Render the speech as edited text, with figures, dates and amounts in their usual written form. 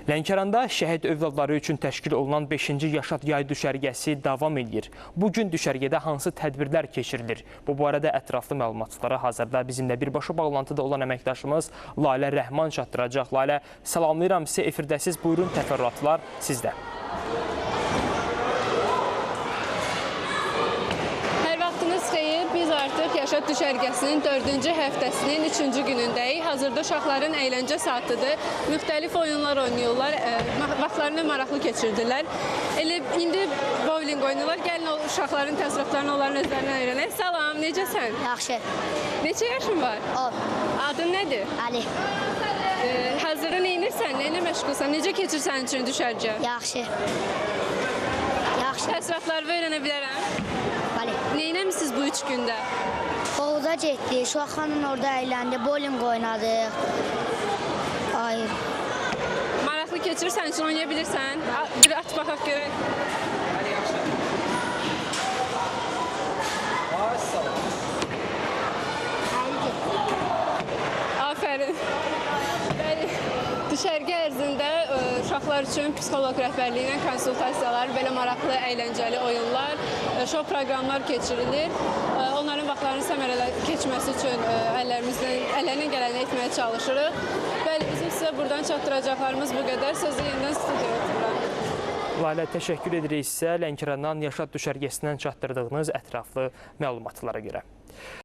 Lənkəranda şəhid övladları üçün təşkil olunan 5-ci Yaşad yay düşərgəsi davam edir. Bugün düşərgədə hansı tədbirlər keçirilir? Bu barədə ətraflı məlumatları hazırda bizimlə birbaşa bağlantıda olan əməkdaşımız Lalə Rəhman çatdıracaq. Lalə, salamlayıram sizə, efirdəsiz. Buyurun, təfərrüatlar sizdə. Biz artıq Yaşad düşərgəsinin 4-cü həftəsinin 3-cü günündəyik. Hazırda uşaqların əyləncə saatıdır. Müxtəlif oyunlar oynayırlar, vaxtlarını maraqlı keçirdirlər. İndi bowling oynayırlar. Gəlin uşaqların təsərrüfatlarını onların özlərindən öyrənək. Salam, necəsən? Yaxşı. Neçə yaşın var? 10. Adın nədir? Ali. Hazırda neynirsən? Nəyinə məşğulsan? Necə keçir sənin üçün düşərgə? Yaxşı. Yaxşı. Təsərrüfatlarını öyrənə bilərəm. Ali. Neynəmisiniz bu 3 gündə? Hovuza getdik, Şuaxanın orada əyləndi, bowling oynadıq. Hayır. Maraqlı keçir, sənin üçün oynaya bilirsən. Bir at baxaq görək. Afərin. Düşərgə ərzində uşaqlar üçün psixoloq rəhbərliyi ilə konsultasiyalar, belə maraqlı, əyləncəli oyunlar, şou proqramlar keçirilir. Onların vaxtlarının səmərəli keçməsi üçün əllərindən gələni etməyə çalışırıq. Bəli, bizim sizə buradan çatdıracaqlarımız bu qədər. Sözü yenidən studiyaya ötürürəm. Lalə, təşəkkür edirik sizə Lənkərandan Yaşad düşərgəsindən çatdırdığınız ətraflı məlumatlara görə.